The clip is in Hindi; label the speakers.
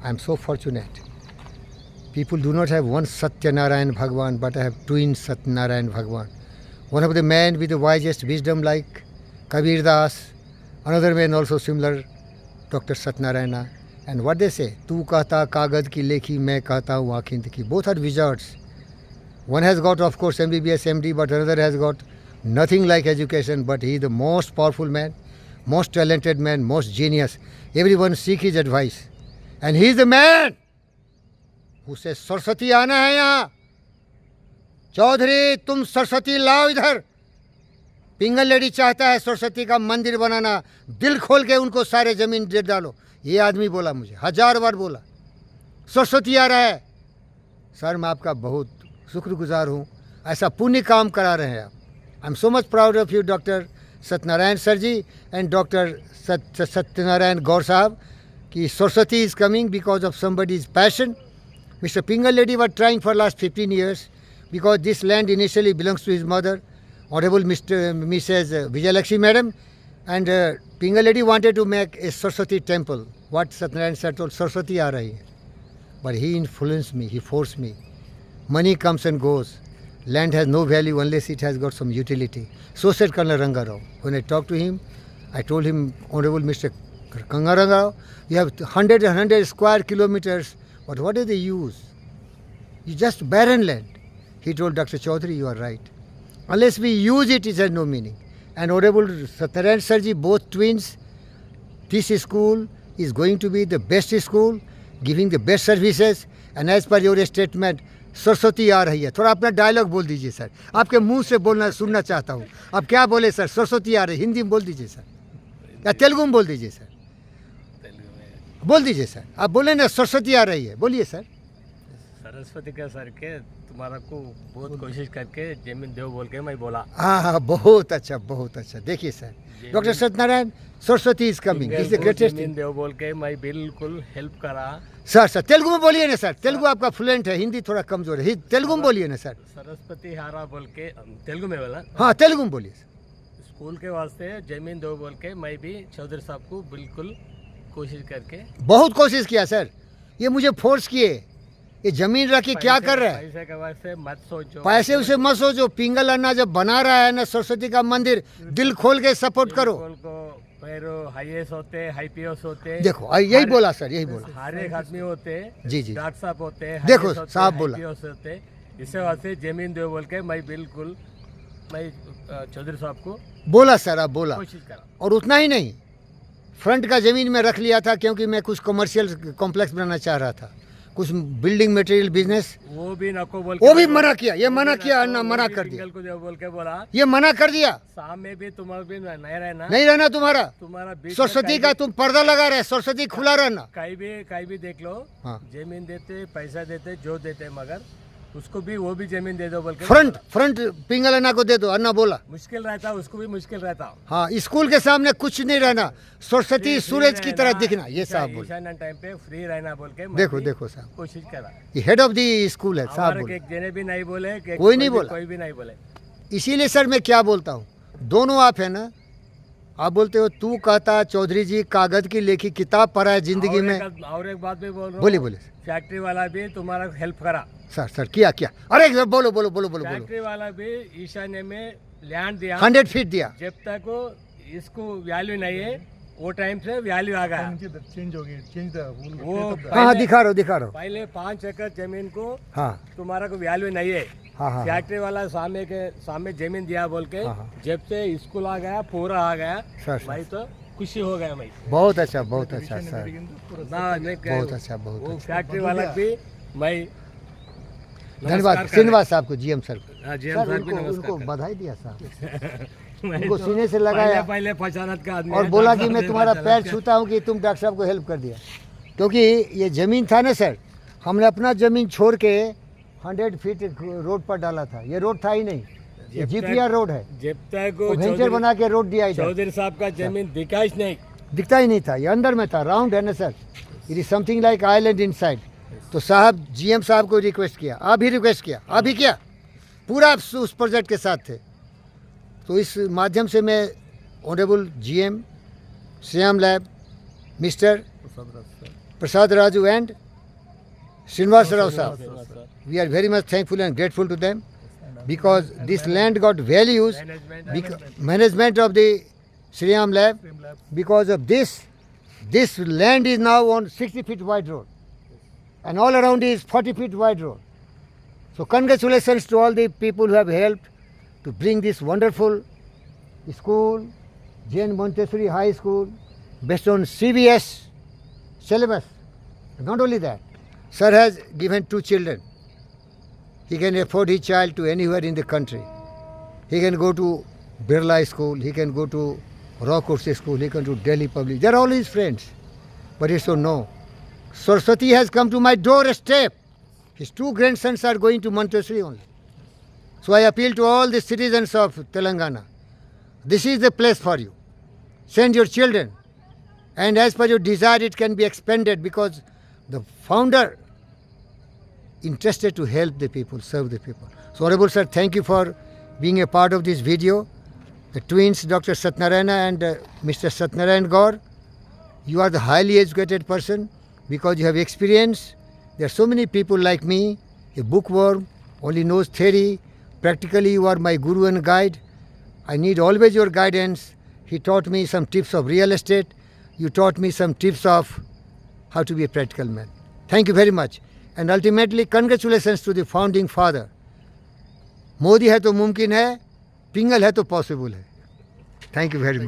Speaker 1: I am so fortunate. People do not have one Satyanarayan Bhagwan, but I have twin Satyanarayan Bhagwan. One of the men with the wisest wisdom like Kabir Das, another man also similar, Dr. Satyanarayana. And what they say, tu kahta kagad ki lekhi, main kahta hu aankhind ki. Both are wizards. One has got, of course, MBBS, MD, but another has got nothing like education, but he is the most powerful man, most talented man, most genius. Everyone seek his advice. And he is the man who says, Saraswati आना है यहाँ, चौधरी तुम सरस्वती लाओ इधर. पिंगल लेडी चाहता है सरस्वती का मंदिर बनाना, दिल खोल के उनको सारे जमीन दे डालो. ये आदमी बोला मुझे, 1000 बार बोला, सरस्वती आ रहा है. सर मैं आपका बहुत शुक्रगुजार हूँ, ऐसा पुण्य काम करा रहे हैं आप. I am so much proud of you doctor Satyanarayan sir ji and doctor Satyanarayan Gaur साहब कि Saraswati is coming because of somebody's passion. Mr. Pingal Reddy was trying for last 15 years because this land initially belongs to his mother, Honorable Mrs. Vijayalakshmi Madam, and Pingal Reddy wanted to make a Saraswati temple. What Satyanarayan sir told, Saraswati aa rahi hai. But he influenced me, he forced me. Money comes and goes. Land has no value unless it has got some utility. So said Colonel Ranga Rao. When I talked to him, I told him, Honorable Mr. Ranga Rao, you have 100 square kilometers, but what is the use? You just barren land. He told Dr. Chaudhary, you are right. Unless we use it, it has no meaning. And Honorable Satyanarayan Sarji, both twins, this school is going to be the best school, giving the best services, and as per your statement, Saraswati आ रही है. थोड़ा अपना डायलॉग बोल दीजिए सर, आपके मुंह से बोलना सुनना चाहता हूँ. आप क्या बोले सर? सरस्वती आ रही, हिंदी में बोल दीजिए सर, या तेलुगु में बोल दीजिए सर. बोल दीजिए सर, आप बोले ना सरस्वती आ रही है, बोलिए सर.
Speaker 2: सरस्वती का सर के तुम्हारा को बहुत कोशिश करके जमीन देव बोल के मैं बोला.
Speaker 1: हाँ हाँ, बहुत अच्छा बहुत अच्छा. देखिए sir, doctor Satyanarayan, Saraswati is coming, is the greatest.
Speaker 2: जमीन देव बोल के मैं बिल्कुल हेल्प करा.
Speaker 1: सर सर तेलुगु में बोलिए ना सर, तेलुगु आपका फ्लुएंट है, हिंदी थोड़ा कमजोर है, तेलुगु में बोलिए ना सर.
Speaker 2: सरस्वती हारा बोल के तेलुगु में बोला.
Speaker 1: हाँ तेलुगु में बोलिए.
Speaker 2: स्कूल के वास्ते जमीन दो बोल के मैं भी चौधरी साहब को बिल्कुल कोशिश करके,
Speaker 1: बहुत कोशिश किया सर. ये मुझे फोर्स किए, ये जमीन रखी क्या कर रहा है?
Speaker 2: पैसे के वास्ते मत सोचो,
Speaker 1: पैसे उसे मत सोचो. पिंगल अन्ना जब बना रहा है ना सरस्वती का मंदिर, दिल खोल के सपोर्ट करो.
Speaker 2: IAS होते, IPS होते,
Speaker 1: देखो यही बोला सर, यही बोला.
Speaker 2: हर एक आदमी होते,
Speaker 1: जी जी,
Speaker 2: डॉक्टर साहब होते,
Speaker 1: देखो साहब बोला.
Speaker 2: होते, इसे वास्ते जमीन दो बोल के मैं बिल्कुल मैं चौधरी साहब को
Speaker 1: बोला सर, आप बोला.
Speaker 2: कोशिश करा.
Speaker 1: और उतना ही नहीं, फ्रंट का जमीन में रख लिया था क्योंकि मैं कुछ कमर्शियल कॉम्प्लेक्स बनाना चाह रहा था, कुछ बिल्डिंग मटेरियल बिजनेस.
Speaker 2: वो भी नको बोल,
Speaker 1: वो भी मना किया. ये मना किया, अन्ना मना कर दिया.
Speaker 2: को जो बोल के बोला,
Speaker 1: ये मना कर दिया.
Speaker 2: शाम में भी तुम्हारा भी नहीं रहना,
Speaker 1: नहीं रहना तुम्हारा.
Speaker 2: तुम्हारा
Speaker 1: सरस्वती का तुम पर्दा लगा रहे, सरस्वती खुला रहना.
Speaker 2: कहीं भी देख लो. हाँ. जमीन देते, पैसा देते, जो देते, मगर उसको भी वो भी जमीन दे दो बोल के.
Speaker 1: फ्रंट पिंगल अन्ना को दे दो. अन्ना बोला
Speaker 2: मुश्किल रहता, उसको भी मुश्किल रहता.
Speaker 1: हाँ, स्कूल के सामने कुछ नहीं रहना, सरस्वती सूरज की तरह दिखना. ये साहब बोले
Speaker 2: टाइम पे फ्री रहना बोल के.
Speaker 1: देखो देखो साहब,
Speaker 2: कोशिश करा.
Speaker 1: ये हेड ऑफ दी स्कूल है साहब बोले.
Speaker 2: एक जने भी नहीं बोले,
Speaker 1: कोई नहीं बोला,
Speaker 2: कोई भी नहीं बोले.
Speaker 1: इसीलिए सर मैं क्या बोलता हूँ, दोनों आप है ना. आप बोलते हो तू कहता चौधरी जी कागज की लेखी किताब पढ़ा है जिंदगी में.
Speaker 2: और एक बात भी बोल रहा हूँ,
Speaker 1: बोलिए बोलिए.
Speaker 2: फैक्ट्री वाला भी तुम्हारा हेल्प करा.
Speaker 1: सर सर किया क्या? अरे बोलो बोलो बोलो बोलो.
Speaker 2: फैक्ट्री वाला भी ईशान्य में लैंड दिया,
Speaker 1: 100 फीट दिया.
Speaker 2: जब तक इसको वैल्यू नहीं है, वो टाइम से वैल्यू आ गया.
Speaker 3: चेंज हो गई, चेंज
Speaker 1: वो हाँ दिखा रहा.
Speaker 2: पहले 5 एकड़ जमीन को
Speaker 1: हाँ
Speaker 2: तुम्हारा को वैल्यू नहीं है.
Speaker 1: हाँ,
Speaker 2: फैक्ट्री वाला सामने जमीन दिया बोल के. जब से स्कूल आ गया, पूरा आ गया, भाई तो खुशी हो गया. मैं
Speaker 1: बहुत अच्छा बहुत अच्छा सर,
Speaker 2: बहुत
Speaker 1: अच्छा बहुत
Speaker 2: वो फैक्ट्री वाला भी मैं
Speaker 1: धन्यवाद. श्रीनिवास साहब को, GM सर को,
Speaker 2: GM सर
Speaker 1: उनको बधाई दिया साहब. उनको सीने से लगाया,
Speaker 2: पहले पहचानत का आदमी,
Speaker 1: और बोला कि मैं तुम्हारा पैर छूता हूँ कि तुम डॉक्टर साहब को हेल्प कर दिया. क्योंकि ये ज़मीन था ना सर, हमने अपना ज़मीन छोड़ के 100 फीट रोड पर डाला था. ये रोड था ही नहीं, ये GPR रोड है.
Speaker 2: जब तक
Speaker 1: वेंचर बना के रोड दिया.
Speaker 2: चौधरी साहब का जमीन
Speaker 1: दिखता ही नहीं था, ये अंदर में था, राउंड है ना sir. It is something like island inside. तो साहब GM साहब को रिक्वेस्ट किया, आप भी रिक्वेस्ट किया, आप भी किया, पूरा उस प्रोजेक्ट के साथ थे. तो इस माध्यम से मैं honourable GM, Shyam lab, mister Prasad Raju and Srinivas Rao Saab. We are very much thankful and grateful to them because this land got values, management of the Sriram Lab, because of this land is now on 60 feet wide road and all around is 40 feet wide road. So congratulations to all the people who have helped to bring this wonderful school, Jain Montessori High School, based on CBS syllabus. Not only that, sir has given 2 children. He can afford his child to anywhere in the country. He can go to Birla School, he can go to Raw Course School, he can go to Delhi Public. They are all his friends. But he said, no. Saraswati has come to my doorstep. His 2 grandsons are going to Montessori only. So I appeal to all the citizens of Telangana. This is the place for you. Send your children. And as per your desire, it can be expanded because the founder interested to help the people, serve the people. So Honorable Sir, thank you for being a part of this video. The twins, Dr. Satyanarayana and Mr. Satyanarayan Gaur, you are the highly educated person because you have experience. There are so many people like me, a bookworm, only knows theory. Practically, you are my guru and guide. I need always your guidance. He taught me some tips of real estate. You taught me some tips of how to be a practical man. Thank you very much. And ultimately, congratulations to the founding father. Modi है तो मुमकिन है, पिंगल है तो पॉसिबल है. Thank you very much.